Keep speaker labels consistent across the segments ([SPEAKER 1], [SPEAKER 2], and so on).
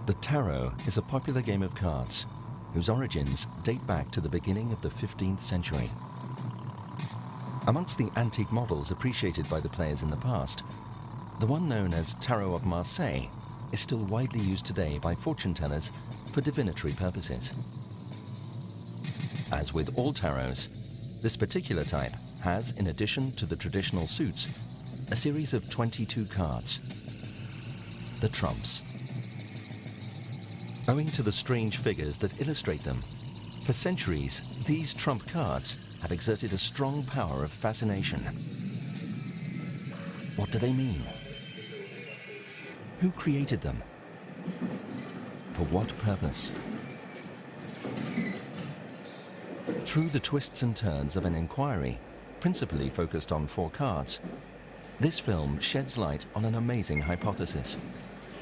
[SPEAKER 1] The tarot is a popular game of cards whose origins date back to the beginning of the 15th century. Amongst the antique models appreciated by the players in the past, the one known as Tarot of Marseille is still widely used today by fortune tellers for divinatory purposes. As with all tarots, this particular type has, in addition to the traditional suits, a series of 22 cards, the trumps. Owing to the strange figures that illustrate them, for centuries, these trump cards have exerted a strong power of fascination. What do they mean? Who created them? For what purpose? Through the twists and turns of an inquiry, principally focused on 4 cards, this film sheds light on an amazing hypothesis,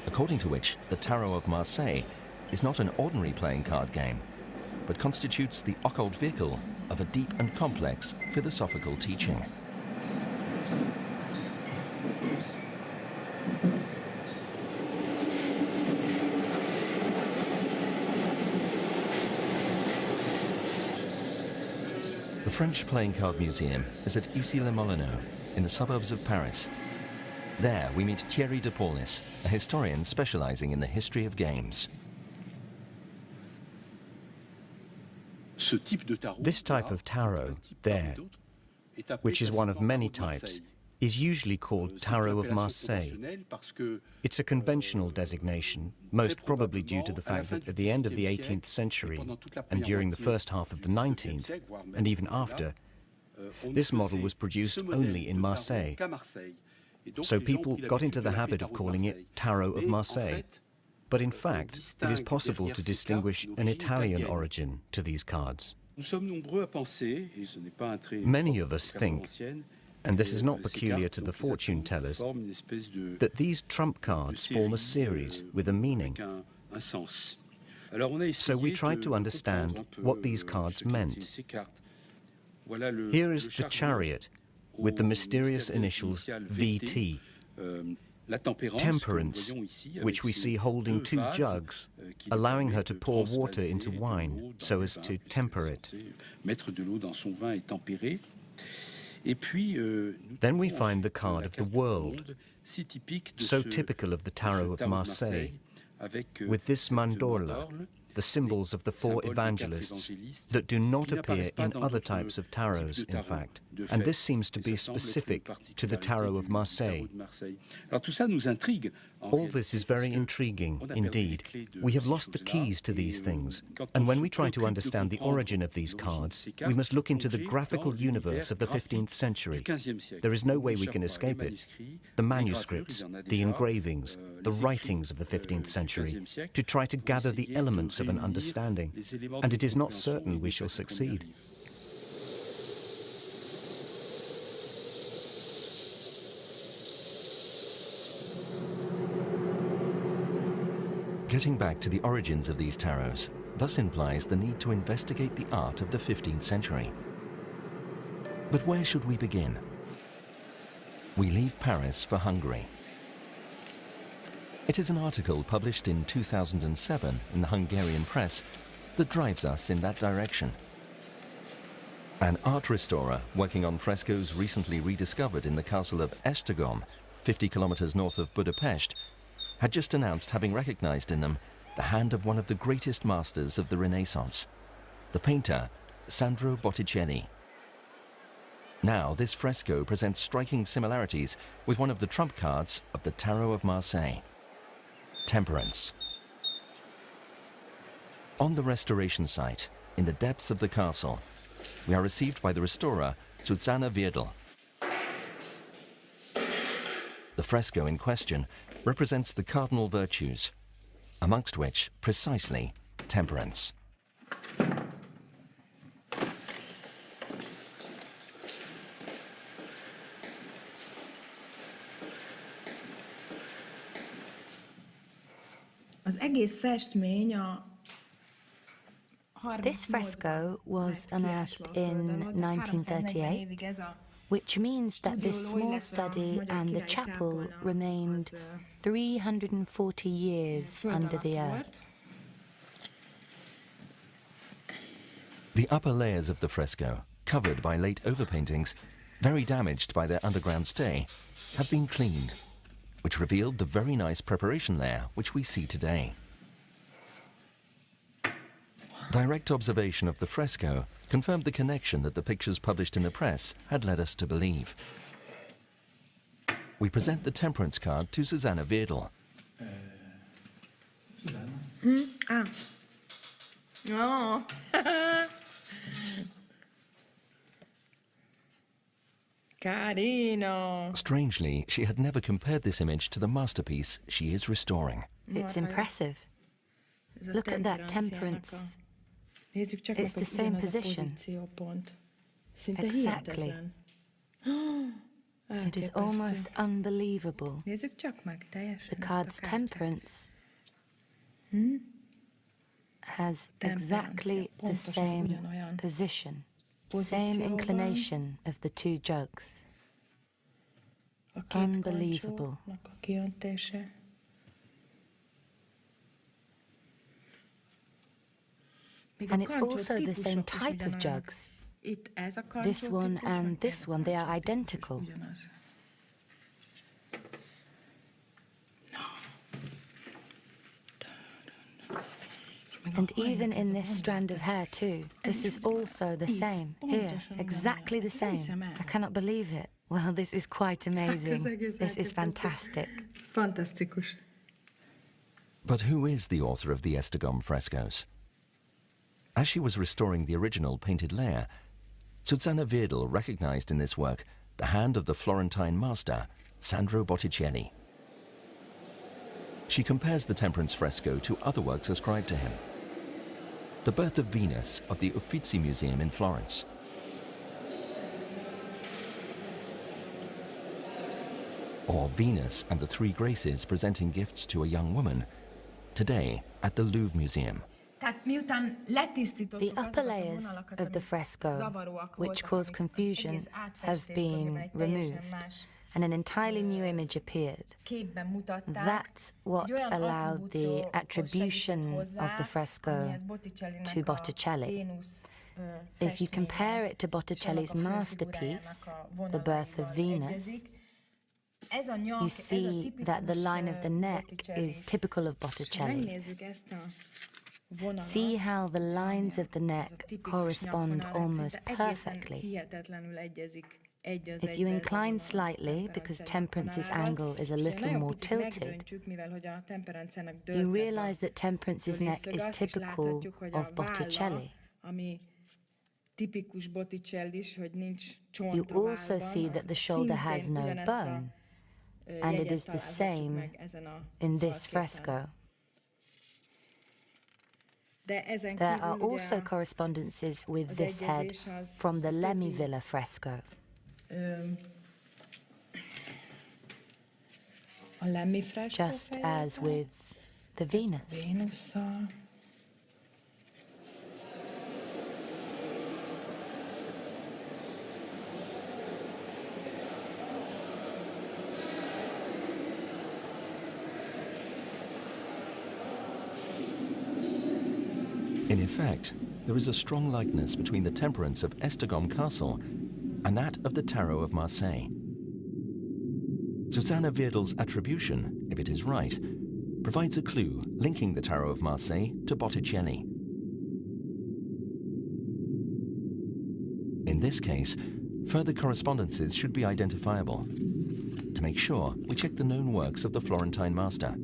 [SPEAKER 1] according to which the Tarot of Marseille is not an ordinary playing card game, but constitutes the occult vehicle of a deep and complex philosophical teaching. The French Playing Card Museum is at Issy-les-Moulineaux in the suburbs of Paris. There we meet Thierry de Paulis, a historian specializing in the history of games.
[SPEAKER 2] This type of tarot, there, which is one of many types, is usually called Tarot of Marseille. It's a conventional designation, most probably due to the fact that at the end of the 18th century and during the first half of the 19th, and even after, this model was produced only in Marseille. So people got into the habit of calling it Tarot of Marseille. But in fact, it is possible to distinguish an Italian origin to these cards. Many of us think, and this is not peculiar to the fortune tellers, that these trump cards form a series with a meaning. So we tried to understand what these cards meant. Here is the Chariot with the mysterious initials VT. Temperance, which we see holding 2 jugs, allowing her to pour water into wine so as to temper it. Then we find the card of the world, so typical of the Tarot of Marseille, with this mandorla, the symbols of the 4 evangelists that do not appear in other types of tarots, in fact. And this seems to be specific to the Tarot of Marseille. All this is very intriguing indeed. We have lost the keys to these things, and when we try to understand the origin of these cards, we must look into the graphical universe of the 15th century. There is no way we can escape it. The manuscripts, the engravings, the writings of the 15th century, to try to gather the elements of an understanding, and it is not certain we shall succeed.
[SPEAKER 1] Getting back to the origins of these tarots thus implies the need to investigate the art of the 15th century. But where should we begin? We leave Paris for Hungary. It is an article published in 2007 in the Hungarian press that drives us in that direction. An art restorer working on frescoes recently rediscovered in the castle of Esztergom, 50 kilometers north of Budapest, had just announced having recognized in them the hand of one of the greatest masters of the Renaissance, the painter Sandro Botticelli. Now, this fresco presents striking similarities with one of the trump cards of the Tarot of Marseille, Temperance. On the restoration site, in the depths of the castle, we are received by the restorer, Zuzanna Wierdl. The fresco in question represents the cardinal virtues, amongst which, precisely, temperance.
[SPEAKER 3] This fresco was unearthed in 1938 which means that this small study and the chapel remained 340 years under the earth.
[SPEAKER 1] The upper layers of the fresco, covered by late overpaintings, very damaged by their underground stay, have been cleaned, which revealed the very nice preparation layer which we see today. Direct observation of the fresco confirmed the connection that the pictures published in the press had led us to believe. We present the temperance card to Susanna Wedel.
[SPEAKER 4] Oh. Carino.
[SPEAKER 1] Strangely, she had never compared this image to the masterpiece she is restoring.
[SPEAKER 3] It's impressive. Look at that temperance. It's the same position. Exactly. It is almost unbelievable. The card's temperance has exactly the same position, same inclination of the two jugs. Unbelievable. And it's also the same type of jugs. This one and this one, they are identical. And even in this strand of hair too, this is also the same. Here, exactly the same. I cannot believe it. Well, this is quite amazing. This is fantastic.
[SPEAKER 1] But who is the author of the Esztergom frescoes? As she was restoring the original painted layer, Susanna Wedel recognized in this work the hand of the Florentine master, Sandro Botticelli. She compares the temperance fresco to other works ascribed to him. The Birth of Venus of the Uffizi Museum in Florence. Or Venus and the Three Graces presenting gifts to a young woman, today at the Louvre Museum.
[SPEAKER 3] The upper layers of the fresco, which cause confusion, have been removed, and an entirely new image appeared. That's what allowed the attribution of the fresco to Botticelli. If you compare it to Botticelli's masterpiece, The Birth of Venus, you see that the line of the neck is typical of Botticelli. See how the lines of the neck correspond almost perfectly. If you incline slightly, because Temperance's angle is a little more tilted, you realize that Temperance's neck is typical of Botticelli. You also see that the shoulder has no bone, and it is the same in this fresco. There are also correspondences with this head from the Lemmy Villa fresco. Just as with the Venus.
[SPEAKER 1] In effect, there is a strong likeness between the temperance of Esztergom Castle and that of the Tarot of Marseille. Susanna Wedel's attribution, if it is right, provides a clue linking the Tarot of Marseille to Botticelli. In this case, further correspondences should be identifiable. To make sure, we check the known works of the Florentine master.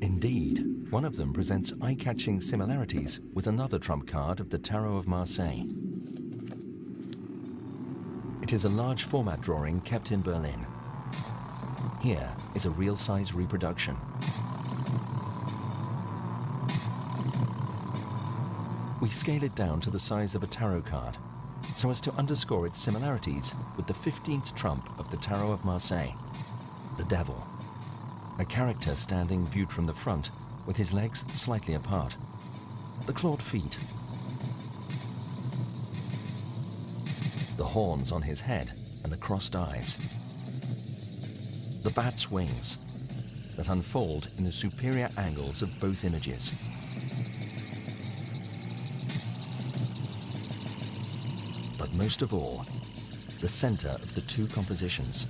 [SPEAKER 1] Indeed, one of them presents eye-catching similarities with another trump card of the Tarot of Marseille. It is a large format drawing kept in Berlin. Here is a real-size reproduction. We scale it down to the size of a tarot card, so as to underscore its similarities with the 15th trump of the Tarot of Marseille, the Devil. A character standing viewed from the front with his legs slightly apart. The clawed feet. The horns on his head and the crossed eyes. The bat's wings that unfold in the superior angles of both images. But most of all, the center of the two compositions.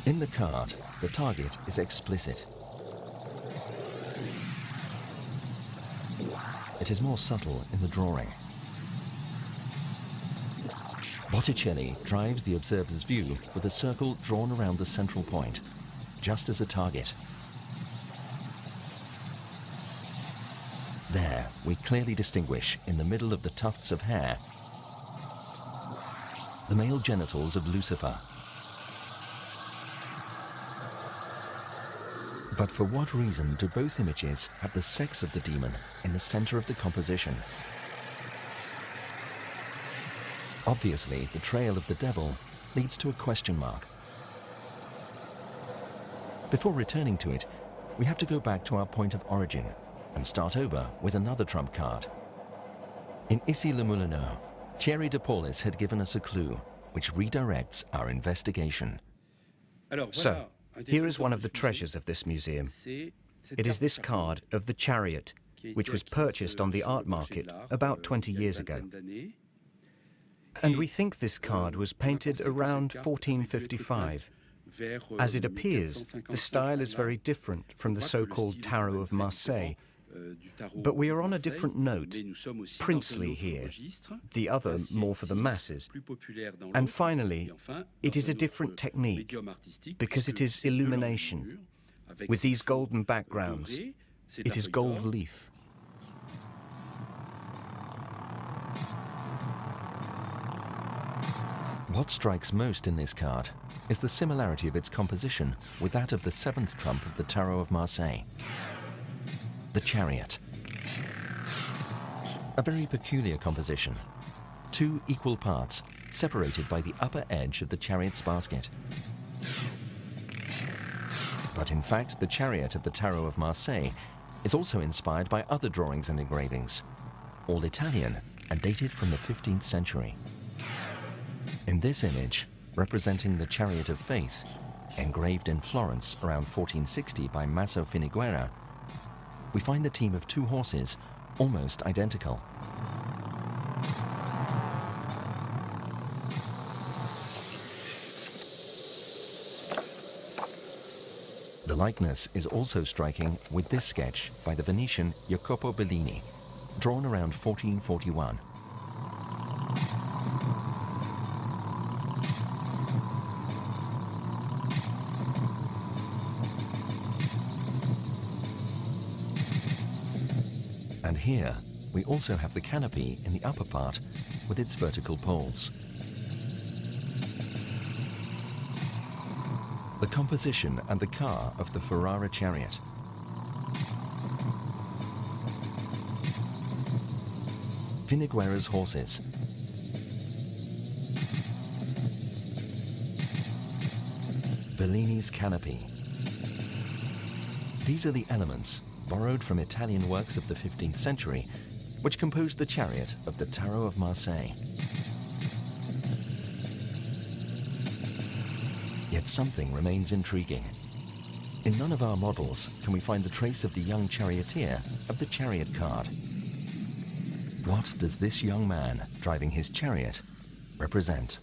[SPEAKER 1] In the card, the target is explicit. It is more subtle in the drawing. Botticelli drives the observer's view with a circle drawn around the central point, just as a target. There, we clearly distinguish, in the middle of the tufts of hair, the male genitals of Lucifer. But for what reason do both images have the sex of the demon in the center of the composition? Obviously, the trail of the devil leads to a question mark. Before returning to it, we have to go back to our point of origin and start over with another trump card. In Issy-les-Moulineaux, Thierry de Paulis had given us a clue which redirects our investigation.
[SPEAKER 2] So, here is one of the treasures of this museum. It is this card of the chariot, which was purchased on the art market about 20 years ago. And we think this card was painted around 1455. As it appears, the style is very different from the so-called Tarot of Marseille. But we are on a different note, princely here, the other more for the masses. And finally, it is a different technique, because it is illumination. With these golden backgrounds, it is gold leaf.
[SPEAKER 1] What strikes most in this card is the similarity of its composition with that of the seventh trump of the Tarot of Marseille. The chariot. A very peculiar composition. Two equal parts, separated by the upper edge of the chariot's basket. But in fact, the chariot of the Tarot of Marseille is also inspired by other drawings and engravings, all Italian and dated from the 15th century. In this image, representing the Chariot of Faith, engraved in Florence around 1460 by Maso Finiguera, we find the team of two horses almost identical. The likeness is also striking with this sketch by the Venetian Jacopo Bellini, drawn around 1441. And here, we also have the canopy in the upper part with its vertical poles. The composition and the car of the Ferrara chariot. Finiguera's horses. Bellini's canopy. These are the elements borrowed from Italian works of the 15th century, which composed the chariot of the Tarot of Marseille. Yet something remains intriguing. In none of our models can we find the trace of the young charioteer of the chariot card. What does this young man driving his chariot represent?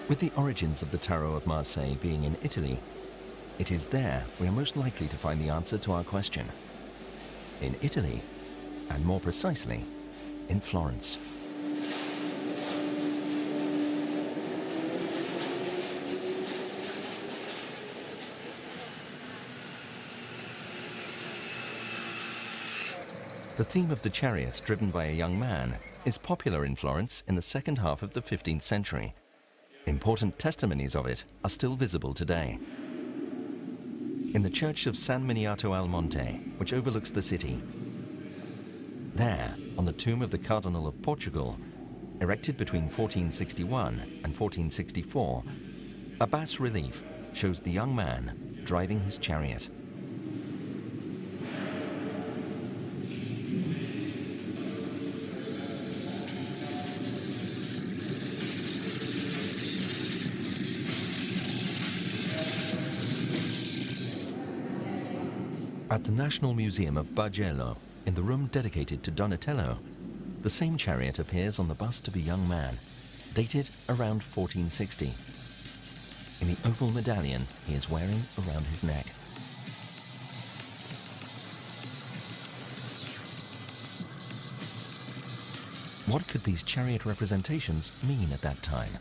[SPEAKER 1] With the origins of the Tarot of Marseille being in Italy, it is there we are most likely to find the answer to our question. In Italy, and more precisely, in Florence. The theme of the chariot driven by a young man is popular in Florence in the second half of the 15th century. Important testimonies of it are still visible today. In the church of San Miniato al Monte, which overlooks the city, there, on the tomb of the Cardinal of Portugal, erected between 1461 and 1464, a bas-relief shows the young man driving his chariot. At the National Museum of Bargello, in the room dedicated to Donatello, the same chariot appears on the bust of a young man, dated around 1460, in the oval medallion he is wearing around his neck. What could these chariot representations mean at that time?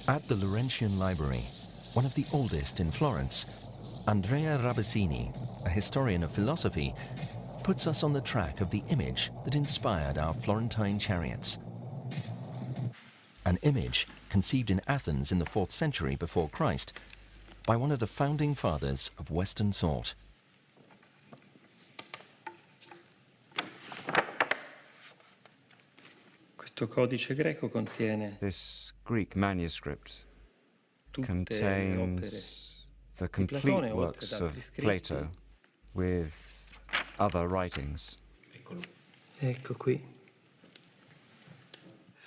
[SPEAKER 1] At the Laurentian Library, one of the oldest in Florence, Andrea Rabasini, a historian of philosophy, puts us on the track of the image that inspired our Florentine chariots. An image conceived in Athens in the 4th century before Christ by one of the founding fathers of Western thought.
[SPEAKER 4] This Greek manuscript contains the complete works of Plato with other writings.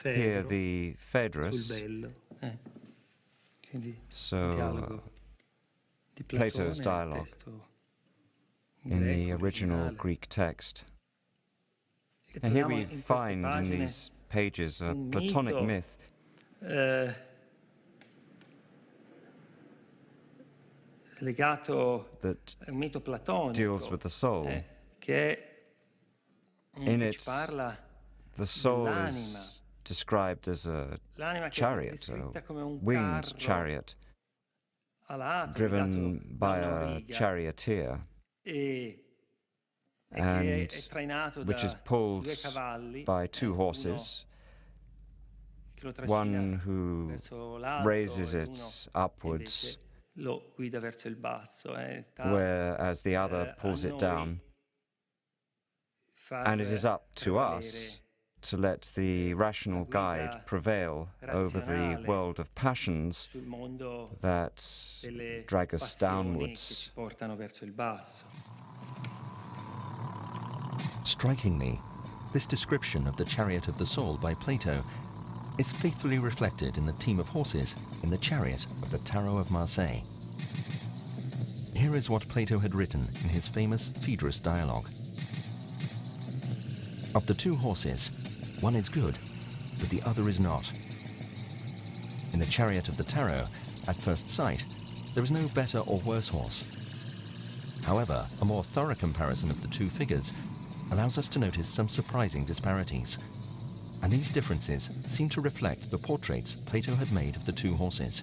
[SPEAKER 4] Here the Phaedrus, so Plato's dialogue in the original Greek text. And here we find in these pages a Platonic myth that deals with the soul. In it, the soul is described as a chariot, a winged chariot, driven by a charioteer, and which is pulled by two horses, one who raises it upwards, whereas the other pulls it down. And it is up to us to let the rational guide prevail over the world of passions that drag us downwards.
[SPEAKER 1] Strikingly, this description of the chariot of the soul by Plato is faithfully reflected in the team of horses in the chariot of the Tarot of Marseille. Here is what Plato had written in his famous Phaedrus dialogue. Of the two horses, one is good, but the other is not. In the chariot of the Tarot, at first sight, there is no better or worse horse. However, a more thorough comparison of the two figures allows us to notice some surprising disparities. And these differences seem to reflect the portraits Plato had made of the two horses.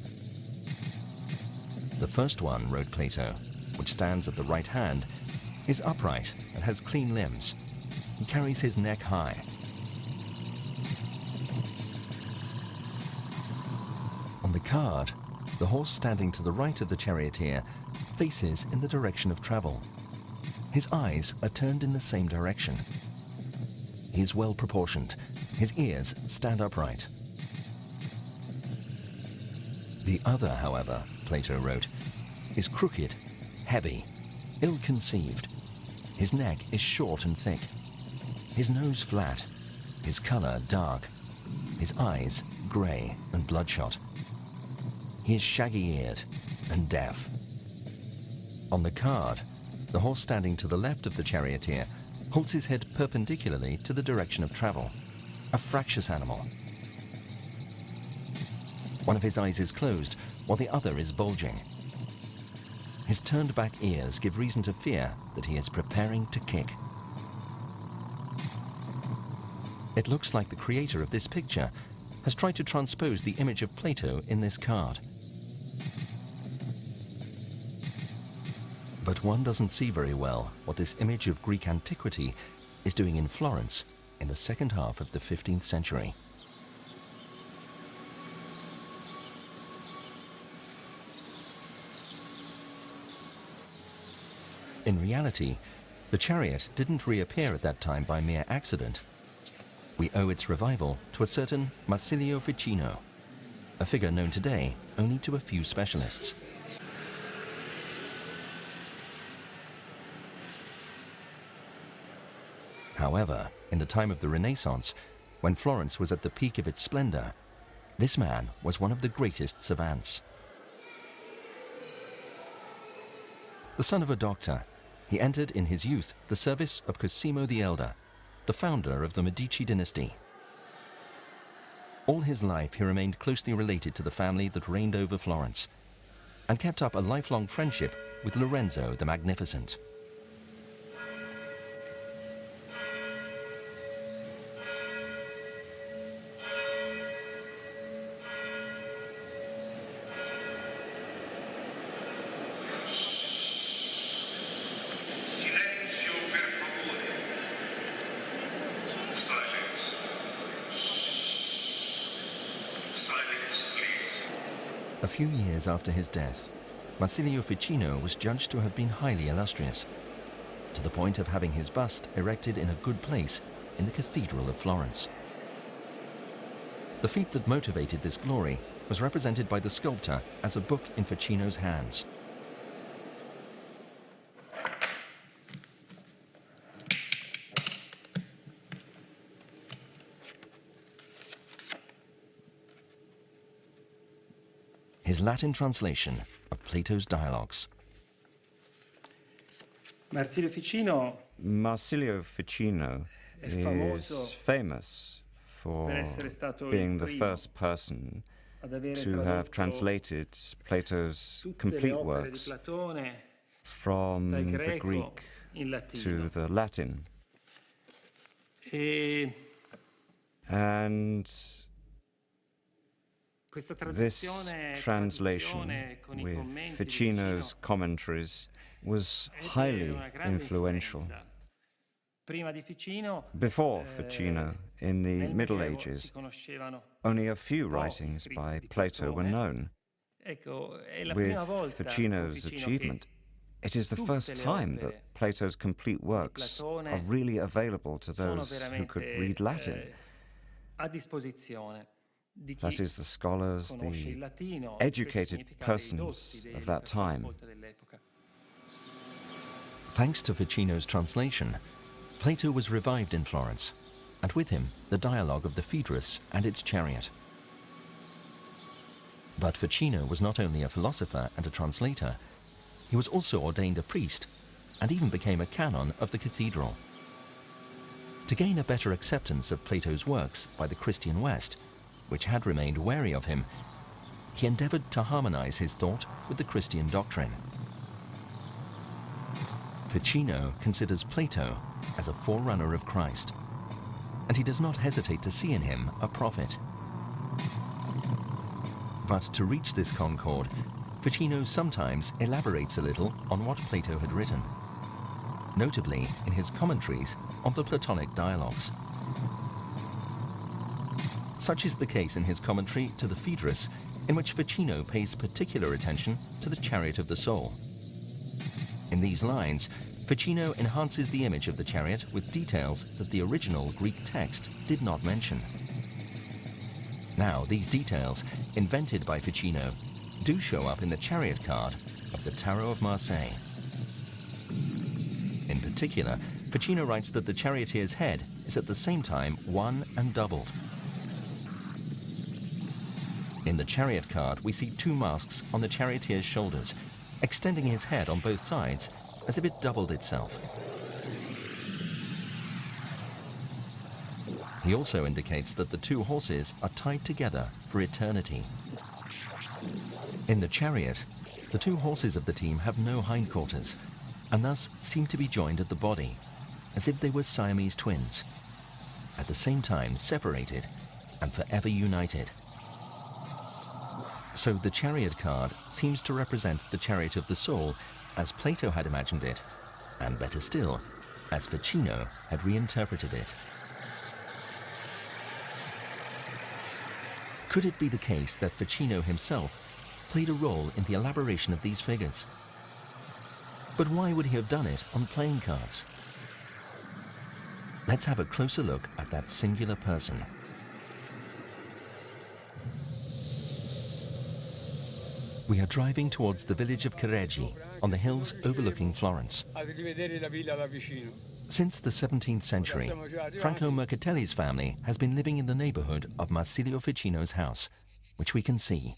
[SPEAKER 1] The first one, wrote Plato, which stands at the right hand, is upright and has clean limbs. He carries his neck high. On the card, the horse standing to the right of the charioteer faces in the direction of travel. His eyes are turned in the same direction. He is well proportioned. His ears stand upright. The other, however, Plato wrote, is crooked, heavy, ill-conceived. His neck is short and thick. His nose flat, his color dark, his eyes grey and bloodshot. He is shaggy-eared and deaf. On the card, the horse standing to the left of the charioteer holds his head perpendicularly to the direction of travel, a fractious animal. One of his eyes is closed, while the other is bulging. His turned-back ears give reason to fear that he is preparing to kick. It looks like the creator of this picture has tried to transpose the image of Plato in this card. But one doesn't see very well what this image of Greek antiquity is doing in Florence in the second half of the 15th century. In reality, the chariot didn't reappear at that time by mere accident. We owe its revival to a certain Marsilio Ficino, a figure known today only to a few specialists. However, in the time of the Renaissance, when Florence was at the peak of its splendor, this man was one of the greatest savants. The son of a doctor, he entered in his youth the service of Cosimo the Elder, the founder of the Medici dynasty. All his life he remained closely related to the family that reigned over Florence, and kept up a lifelong friendship with Lorenzo the Magnificent. A few years after his death, Marsilio Ficino was judged to have been highly illustrious, to the point of having his bust erected in a good place in the Cathedral of Florence. The feat that motivated this glory was represented by the sculptor as a book in Ficino's hands. His Latin translation of Plato's dialogues.
[SPEAKER 5] Marsilio
[SPEAKER 4] Ficino is famous for being the first person to have translated Plato's complete works from the Greek to the Latin. And this translation with Ficino's commentaries was highly influential. Before Ficino, in the Middle Ages, only a few writings by Plato were known. With Ficino's achievement, it is the first time that Plato's complete works are really available to those who could read Latin. That is, the scholars, the educated persons of that time.
[SPEAKER 1] Thanks to Ficino's translation, Plato was revived in Florence, and with him the dialogue of the Phaedrus and its chariot. But Ficino was not only a philosopher and a translator, he was also ordained a priest, and even became a canon of the cathedral. To gain a better acceptance of Plato's works by the Christian West, which had remained wary of him, he endeavored to harmonize his thought with the Christian doctrine. Ficino considers Plato as a forerunner of Christ, and he does not hesitate to see in him a prophet. But to reach this concord, Ficino sometimes elaborates a little on what Plato had written, notably in his commentaries on the Platonic dialogues. Such is the case in his commentary to the Phaedrus, in which Ficino pays particular attention to the chariot of the soul. In these lines, Ficino enhances the image of the chariot with details that the original Greek text did not mention. Now, these details, invented by Ficino, do show up in the chariot card of the Tarot of Marseille. In particular, Ficino writes that the charioteer's head is at the same time one and doubled. In the chariot card, we see two masks on the charioteer's shoulders, extending his head on both sides, as if it doubled itself. He also indicates that the two horses are tied together for eternity. In the chariot, the two horses of the team have no hindquarters, and thus seem to be joined at the body, as if they were Siamese twins, at the same time separated and forever united. So the chariot card seems to represent the chariot of the soul as Plato had imagined it, and better still, as Ficino had reinterpreted it. Could it be the case that Ficino himself played a role in the elaboration of these figures? But why would he have done it on playing cards? Let's have a closer look at that singular person. We are driving towards the village of Careggi, on the hills overlooking Florence. Since the 17th century, Franco Mercatelli's family has been living in the neighborhood of Marsilio Ficino's house, which we can see.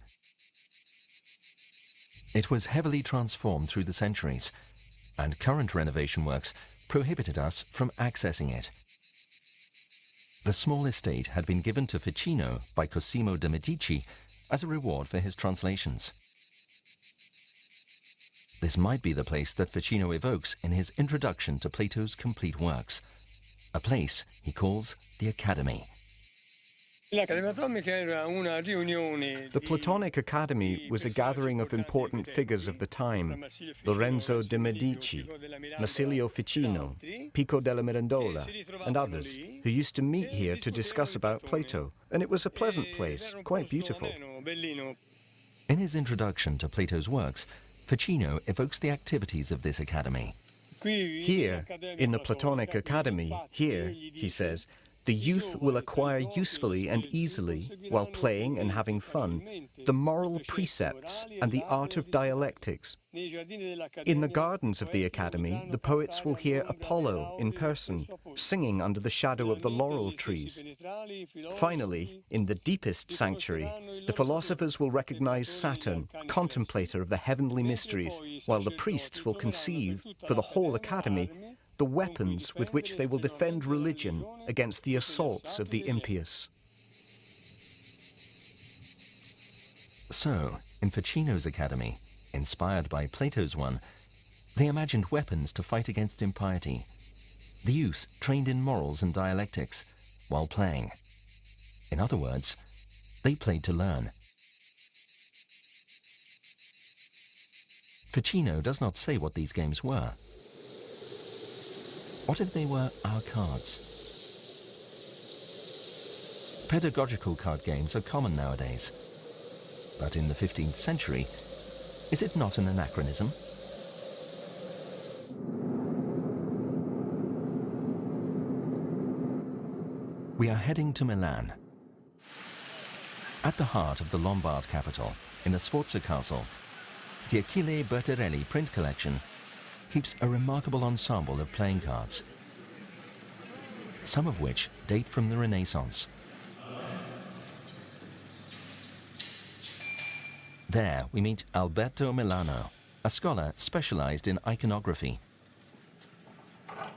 [SPEAKER 1] It was heavily transformed through the centuries, and current renovation works prohibited us from accessing it. The small estate had been given to Ficino by Cosimo de' Medici as a reward for his translations. This might be the place that Ficino evokes in his introduction to Plato's complete works, a place he calls the Academy.
[SPEAKER 2] The Platonic Academy was a gathering of important figures of the time: Lorenzo de' Medici, Marsilio Ficino, Pico della Mirandola, and others, who used to meet here to discuss about Plato, and it was a pleasant place, quite beautiful.
[SPEAKER 1] In his introduction to Plato's works, Ficino evokes the activities of this academy.
[SPEAKER 2] Here, in the Platonic Academy, here, he says, the youth will acquire usefully and easily, while playing and having fun, the moral precepts and the art of dialectics. In the gardens of the Academy, the poets will hear Apollo in person, singing under the shadow of the laurel trees. Finally, in the deepest sanctuary, the philosophers will recognize Saturn, contemplator of the heavenly mysteries, while the priests will conceive, for the whole Academy, the weapons with which they will defend religion against the assaults of the impious.
[SPEAKER 1] So, in Ficino's academy, inspired by Plato's one, they imagined weapons to fight against impiety. The youth trained in morals and dialectics while playing. In other words, they played to learn. Ficino does not say what these games were. What if they were our cards? Pedagogical card games are common nowadays. But in the 15th century, is it not an anachronism? We are heading to Milan. At the heart of the Lombard capital, in the Sforza Castle, the Achille Bertarelli print collection keeps a remarkable ensemble of playing cards, some of which date from the Renaissance. There we meet Alberto Milano, a scholar specialized in iconography,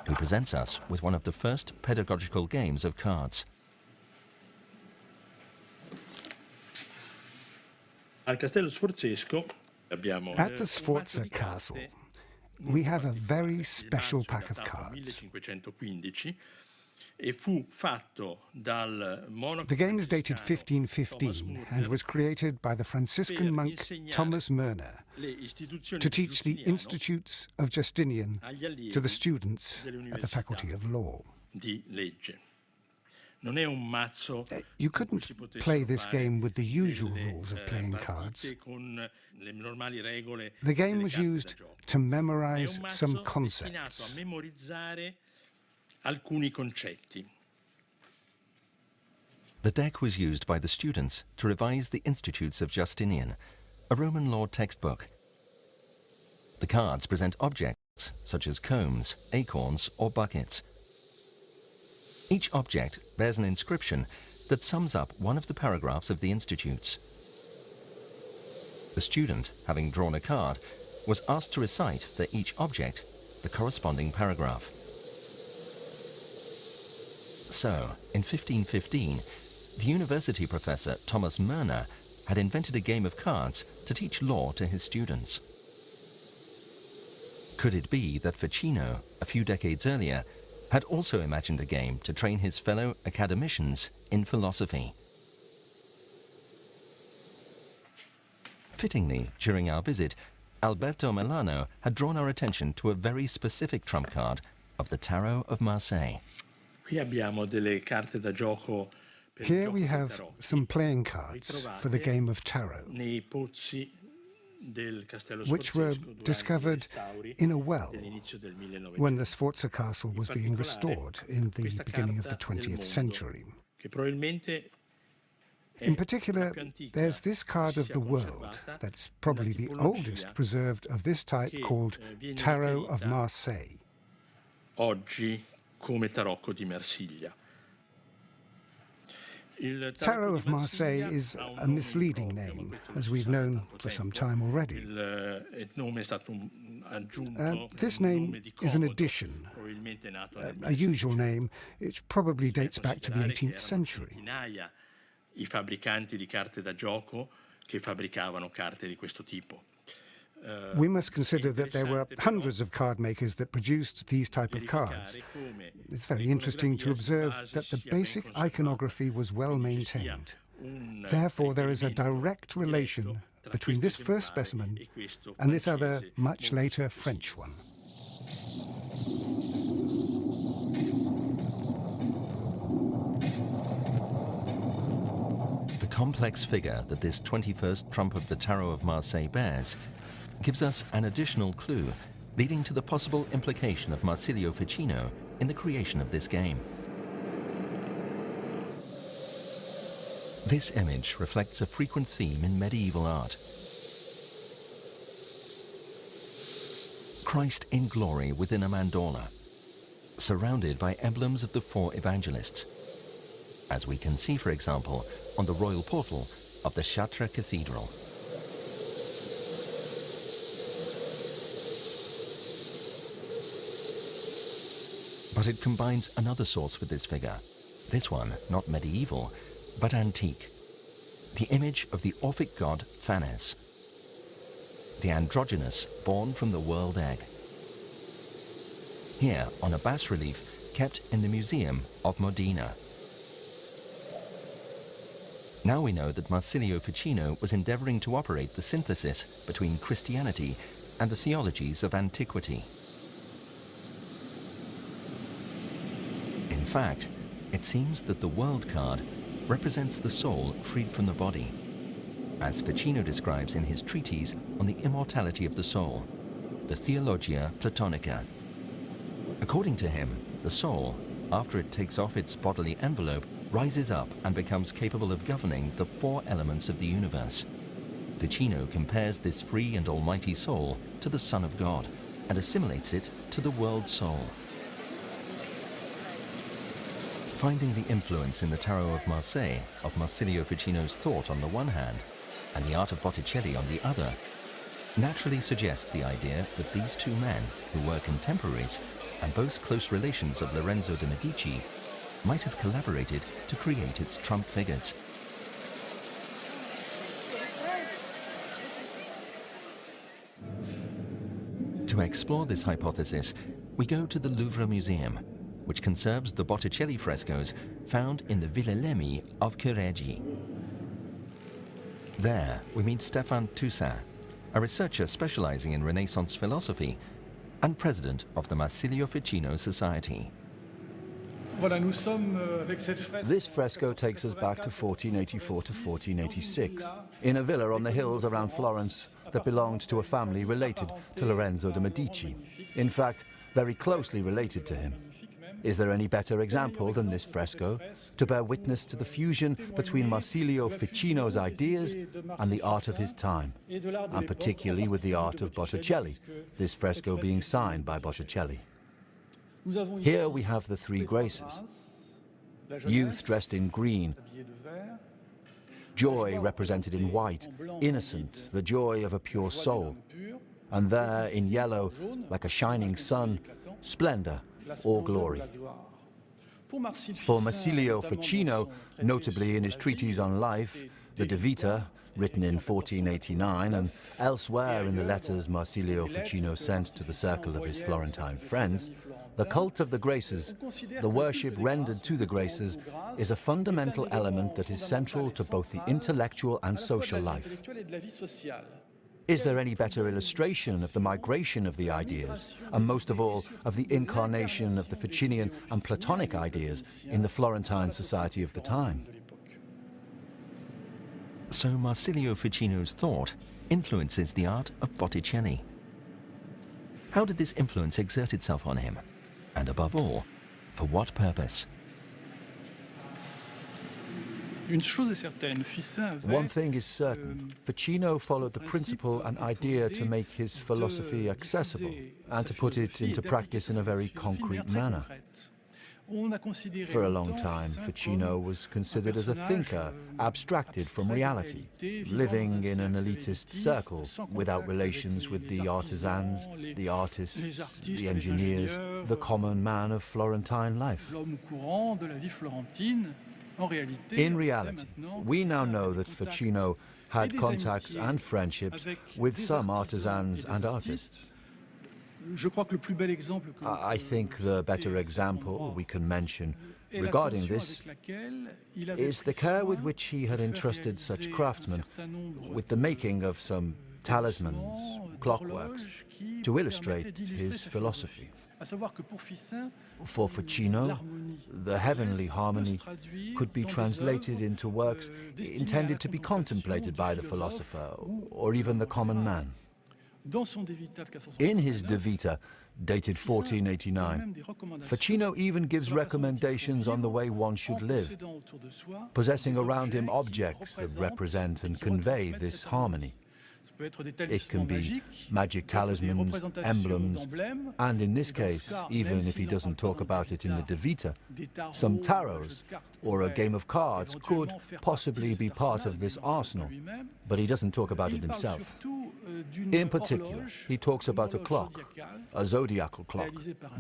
[SPEAKER 1] who presents us with one of the first pedagogical games of cards.
[SPEAKER 5] At the Sforza Castle, we have a very special pack of cards. The game is dated 1515 and was created by the Franciscan monk Thomas Murner to teach the Institutes of Justinian to the students at the Faculty of Law. You couldn't play this game with the usual rules of playing cards. The game was used to memorize some concepts.
[SPEAKER 1] The deck was used by the students to revise the Institutes of Justinian, a Roman law textbook. The cards present objects such as combs, acorns, or buckets. Each object bears an inscription that sums up one of the paragraphs of the Institutes. The student, having drawn a card, was asked to recite for each object the corresponding paragraph. So, in 1515, the university professor Thomas Murner had invented a game of cards to teach law to his students. Could it be that Ficino, a few decades earlier, had also imagined a game to train his fellow academicians in philosophy? Fittingly, during our visit, Alberto Milano had drawn our attention to a very specific trump card of the Tarot of Marseille.
[SPEAKER 5] Here we have some playing cards for the game of tarot, which were discovered in a well when the Sforza castle was being restored in the beginning of the 20th century. In particular, there's this card of the world that's probably the oldest preserved of this type, called Tarot of Marseille.
[SPEAKER 6] Oggi come Tarocco di Marsiglia.
[SPEAKER 5] Tarot of Marseille is a misleading name, as we've known for some time already. This name is an addition, a usual name, which probably dates back to the 18th century.
[SPEAKER 6] I fabbricanti di carte da gioco che fabbricavano carte di questo tipo.
[SPEAKER 5] We must consider that there were hundreds of card makers that produced these type of cards. It's very interesting to observe that the basic iconography was well maintained. Therefore, there is a direct relation between this first specimen and this other, much later French one.
[SPEAKER 1] The complex figure that this 21st trump of the Tarot of Marseille bears gives us an additional clue, leading to the possible implication of Marsilio Ficino in the creation of this game. This image reflects a frequent theme in medieval art. Christ in glory within a mandorla, surrounded by emblems of the four evangelists, as we can see, for example, on the royal portal of the Chartres Cathedral. But it combines another source with this figure. This one, not medieval, but antique. The image of the Orphic god Phanes, the androgynous born from the world egg. Here on a bas-relief kept in the Museum of Modena. Now we know that Marsilio Ficino was endeavoring to operate the synthesis between Christianity and the theologies of antiquity. In fact, it seems that the world card represents the soul freed from the body, as Ficino describes in his treatise on the immortality of the soul, the Theologia Platonica. According to him, the soul, after it takes off its bodily envelope, rises up and becomes capable of governing the four elements of the universe. Ficino compares this free and almighty soul to the Son of God and assimilates it to the world soul. Finding the influence in the Tarot of Marseille of Marsilio Ficino's thought on the one hand and the art of Botticelli on the other naturally suggests the idea that these two men, who were contemporaries and both close relations of Lorenzo de' Medici, might have collaborated to create its trump figures. To explore this hypothesis, we go to the Louvre Museum, which conserves the Botticelli frescoes found in the Villa Lemmi of Careggi. There, we meet Stéphane Toussaint, a researcher specializing in Renaissance philosophy and president of the Marsilio Ficino Society.
[SPEAKER 7] This fresco takes us back to 1484 to 1486, in a villa on the hills around Florence that belonged to a family related to Lorenzo de' Medici. In fact, very closely related to him. Is there any better example than this fresco to bear witness to the fusion between Marsilio Ficino's ideas and the art of his time, and particularly with the art of Botticelli, this fresco being signed by Botticelli? Here we have the three graces. Youth dressed in green, joy represented in white, innocent, the joy of a pure soul, and there in yellow, like a shining sun, splendor or glory. For Marsilio Ficino, notably in his treatise on life, the De Vita, written in 1489, and elsewhere in the letters Marsilio Ficino sent to the circle of his Florentine friends, The cult of the Graces, the worship rendered to the Graces, is a fundamental element that is central to both the intellectual and social life. Is there any better illustration of the migration of the ideas, and most of all, of the incarnation of the Ficinian and Platonic ideas in the Florentine society of the time?
[SPEAKER 1] So Marsilio Ficino's thought influences the art of Botticelli. How did this influence exert itself on him? And above all, for what purpose?
[SPEAKER 7] One thing is certain. Ficino followed the principle and idea to make his philosophy accessible and to put it into practice in a very concrete manner. For a long time, Ficino was considered as a thinker, abstracted from reality, living in an elitist circle without relations with the artisans, the artists, the engineers, the common man of Florentine life. In reality, we now know that Ficino had contacts and friendships with some artisans and artists. I think the better example we can mention regarding this is the care with which he had entrusted such craftsmen with the making of some talismans, clockworks, to illustrate his philosophy. For Ficino, the heavenly harmony could be translated into works intended to be contemplated by the philosopher or even the common man. In his De Vita, dated 1489, Ficino even gives recommendations on the way one should live, possessing around him objects that represent and convey this harmony. It can be magic talismans, emblems, and in this case, even if he doesn't talk about it in the De Vita, some tarots or a game of cards could possibly be part of this arsenal, but he doesn't talk about it himself. In particular, he talks about a clock, a zodiacal clock,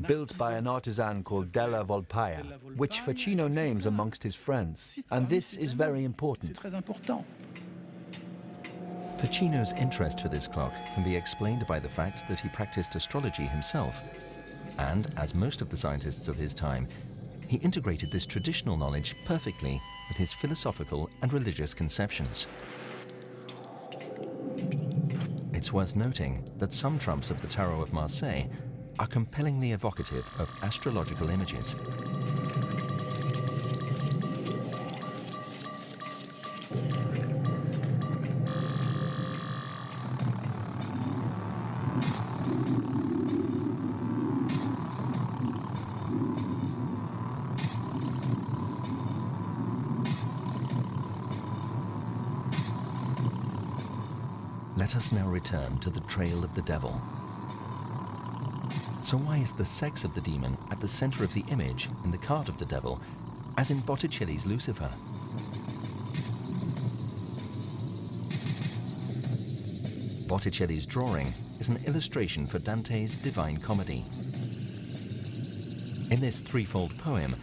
[SPEAKER 7] built by an artisan called Della Volpaia, which Ficino names amongst his friends, and this is very important.
[SPEAKER 1] Ficino's interest for this clock can be explained by the fact that he practiced astrology himself. And, as most of the scientists of his time, he integrated this traditional knowledge perfectly with his philosophical and religious conceptions. It's worth noting that some trumps of the Tarot of Marseille are compellingly evocative of astrological images. Let us now return to the trail of the devil. So why is the sex of the demon at the center of the image in the cart of the devil, as in Botticelli's Lucifer? Botticelli's drawing is an illustration for Dante's Divine Comedy. In this threefold poem,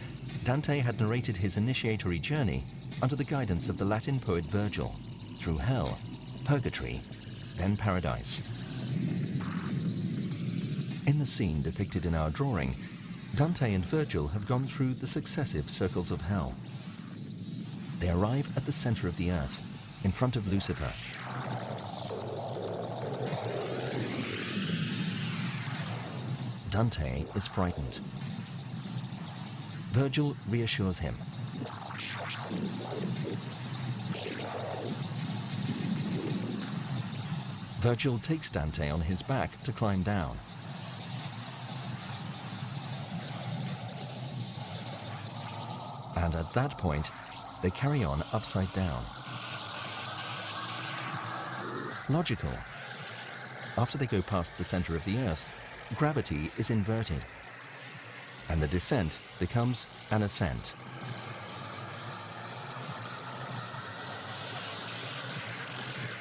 [SPEAKER 1] Dante had narrated his initiatory journey under the guidance of the Latin poet Virgil, through hell, purgatory, then paradise. In the scene depicted in our drawing, Dante and Virgil have gone through the successive circles of hell. They arrive at the center of the earth, in front of Lucifer. Dante is frightened. Virgil reassures him. Virgil takes Dante on his back to climb down. And at that point, they carry on upside down. Logical. After they go past the center of the earth, gravity is inverted, and the descent becomes an ascent.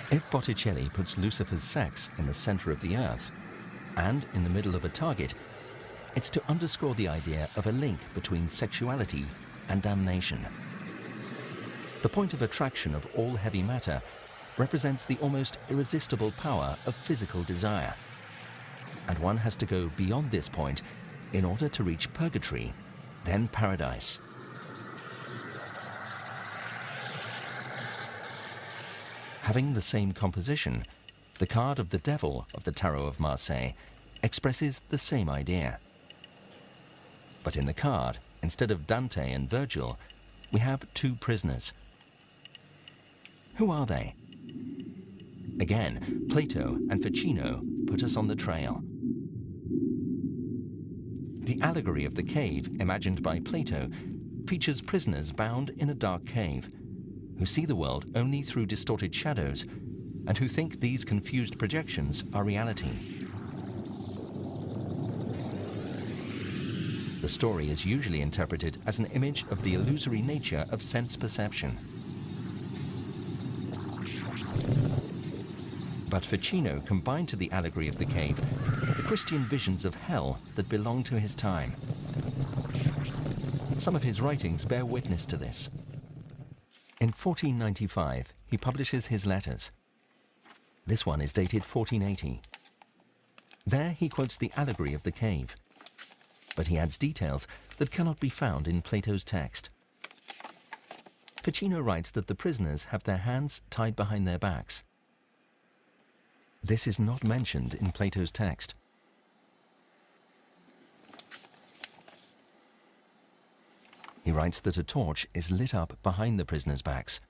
[SPEAKER 1] If Botticelli puts Lucifer's sex in the center of the earth and in the middle of a target, it's to underscore the idea of a link between sexuality and damnation. The point of attraction of all heavy matter represents the almost irresistible power of physical desire. And one has to go beyond this point in order to reach purgatory, then paradise. Having the same composition, the card of the devil of the Tarot of Marseille expresses the same idea. But in the card, instead of Dante and Virgil, we have two prisoners. Who are they? Again, Plato and Ficino put us on the trail. The allegory of the cave, imagined by Plato, features prisoners bound in a dark cave, who see the world only through distorted shadows, and who think these confused projections are reality. The story is usually interpreted as an image of the illusory nature of sense perception. But Ficino combined to the allegory of the cave the Christian visions of hell that belonged to his time. Some of his writings bear witness to this. In 1495, he publishes his letters. This one is dated 1480. There he quotes the allegory of the cave, but he adds details that cannot be found in Plato's text. Ficino writes that the prisoners have their hands tied behind their backs. This is not mentioned in Plato's text. He writes that a torch is lit up behind the prisoners' backs.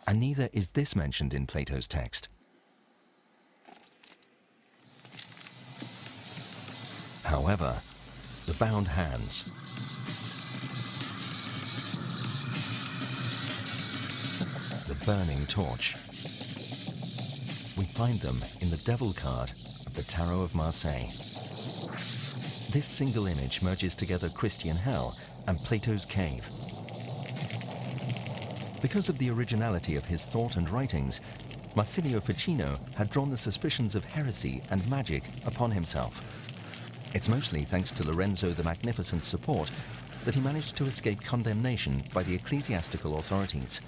[SPEAKER 1] And neither is this mentioned in Plato's text. However, the bound hands, the burning torch, we find them in the devil card of the Tarot of Marseille. This single image merges together Christian hell and Plato's cave. Because of the originality of his thought and writings, Marsilio Ficino had drawn the suspicions of heresy and magic upon himself. It's mostly thanks to Lorenzo the Magnificent's support that he managed to escape condemnation by the ecclesiastical authorities.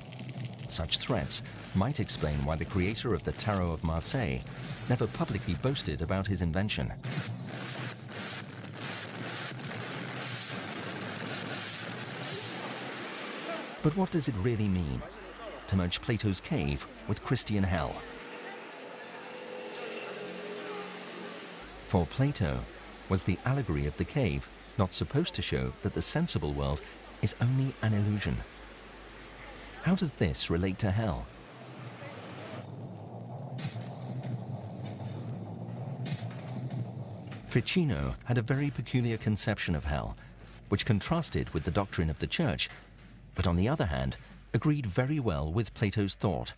[SPEAKER 1] Such threats might explain why the creator of the Tarot of Marseille never publicly boasted about his invention. But what does it really mean to merge Plato's cave with Christian hell? For Plato, was the allegory of the cave not supposed to show that the sensible world is only an illusion? How does this relate to hell? Ficino had a very peculiar conception of hell, which contrasted with the doctrine of the Church, but on the other hand, agreed very well with Plato's thought.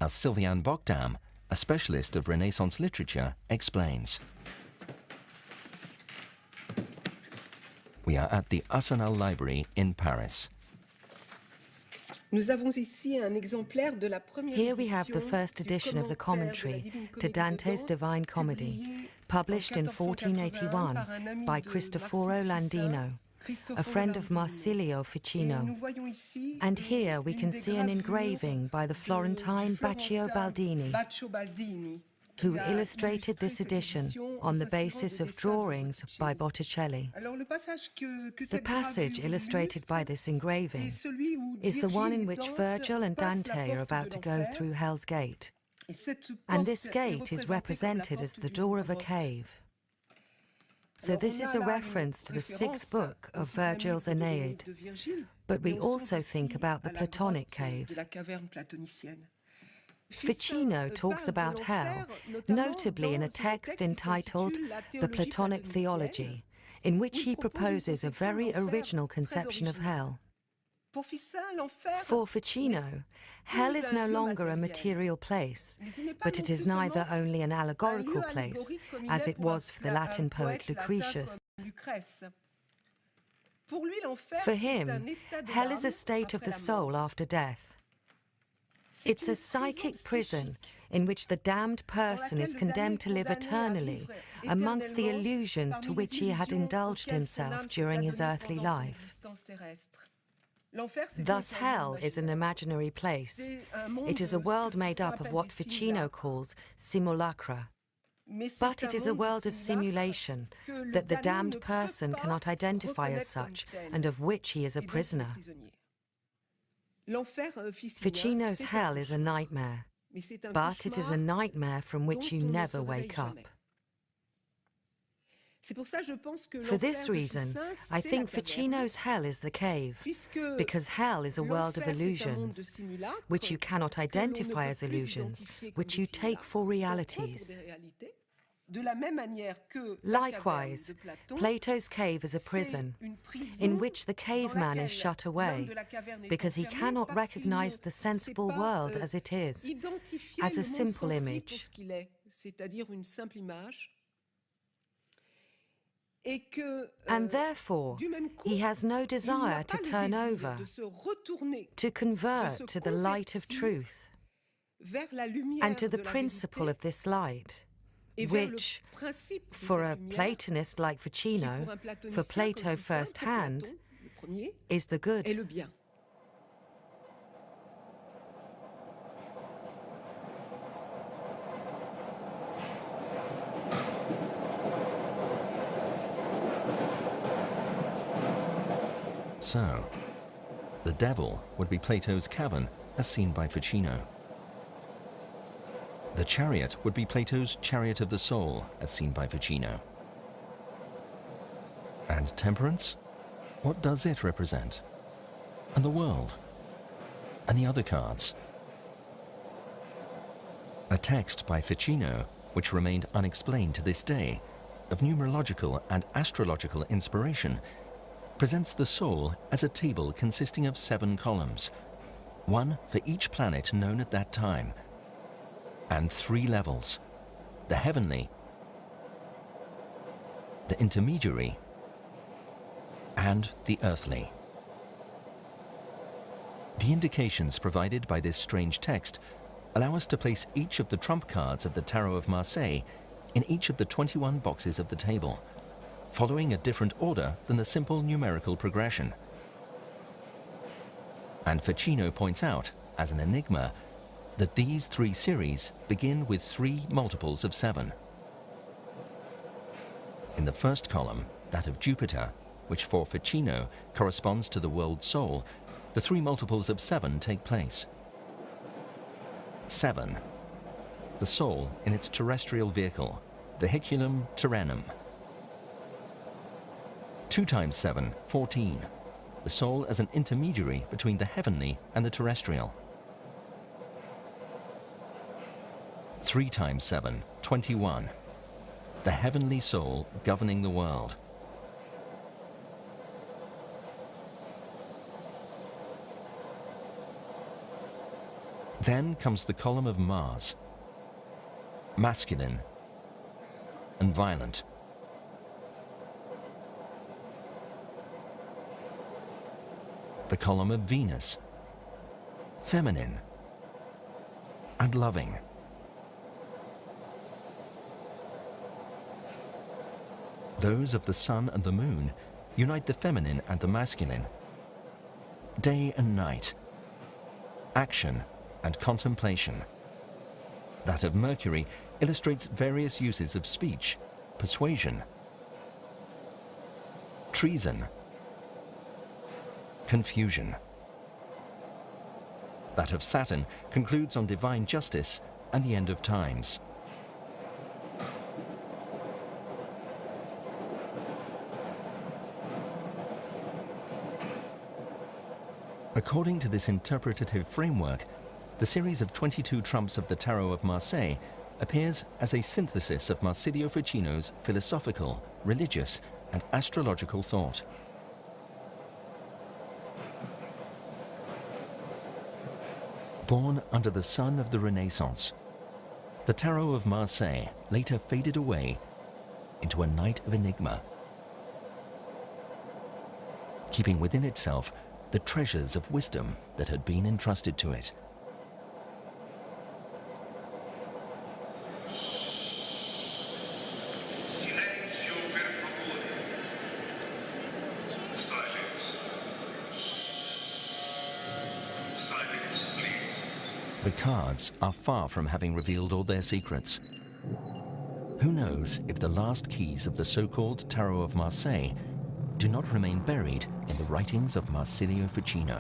[SPEAKER 1] As Sylviane Bogdam, a specialist of Renaissance literature, explains. We are at the Arsenal Library in Paris.
[SPEAKER 3] Here we have the first edition of the commentary to Dante's Divine Comedy, published in 1481 by Cristoforo Landino, a friend of Marsilio Ficino. And here we can see an engraving by the Florentine Baccio Baldini, who illustrated this edition on the basis of drawings by Botticelli. The passage illustrated by this engraving is the one in which Virgil and Dante are about to go through Hell's Gate. And this gate is represented as the door of a cave. So this is a reference to the 6th book of Virgil's Aeneid, but we also think about the Platonic cave. Ficino talks about hell, notably in a text entitled The Platonic Theology, in which he proposes a very original conception of hell. For Ficino, hell is no longer a material place, but it is neither only an allegorical place, as it was for the Latin poet Lucretius. For him, hell is a state of the soul after death. It's a psychic prison in which the damned person is condemned to live eternally amongst the illusions to which he had indulged himself during his earthly life. Thus, hell is an imaginary place. It is a world made up of what Ficino calls simulacra.
[SPEAKER 8] But it is a world of simulation that the damned person cannot identify as such and of which he is a prisoner. Ficino's hell is a nightmare, but it is a nightmare from which you never wake up. For this reason, I think Ficino's hell is the cave, because hell is a world of illusions, which you cannot identify as illusions, which you take for realities. Likewise, Plato's cave is a prison, in which the caveman is shut away, because he cannot recognize the sensible world as it is, as a simple image. And therefore, he has no desire to turn over, to convert to the light of truth, and to the principle of this light, which, for a Platonist like Ficino, for Plato firsthand, is the good.
[SPEAKER 1] So, the devil would be Plato's cavern as seen by Ficino. The chariot would be Plato's chariot of the soul, as seen by Ficino. And temperance? What does it represent? And the world? And the other cards? A text by Ficino, which remained unexplained to this day, of numerological and astrological inspiration, presents the soul as a table consisting of 7 columns, one for each planet known at that time, and 3 levels: the heavenly, the intermediary, and the earthly. The indications provided by this strange text allow us to place each of the trump cards of the Tarot of Marseille in each of the 21 boxes of the table, following a different order than the simple numerical progression. And Ficino points out, as an enigma, that these 3 series begin with 3 multiples of 7. In the first column, that of Jupiter, which for Ficino corresponds to the world soul, the 3 multiples of 7 take place. 7, the soul in its terrestrial vehicle, vehiculum terrenum. 2 times 7, 14, the soul as an intermediary between the heavenly and the terrestrial. 3 times 7, 21, the heavenly soul governing the world. Then comes the column of Mars, masculine and violent. The column of Venus, feminine and loving. Those of the sun and the moon unite the feminine and the masculine. Day and night, action and contemplation. That of Mercury illustrates various uses of speech, persuasion, treason, confusion. That of Saturn concludes on divine justice and the end of times. According to this interpretative framework, the series of 22 trumps of the Tarot of Marseille appears as a synthesis of Marsilio Ficino's philosophical, religious, and astrological thought. Born under the sun of the Renaissance, the Tarot of Marseille later faded away into a night of enigma, keeping within itself the treasures of wisdom that had been entrusted to it. The cards are far from having revealed all their secrets. Who knows if the last keys of the so-called Tarot of Marseille do not remain buried in the writings of Marsilio Ficino.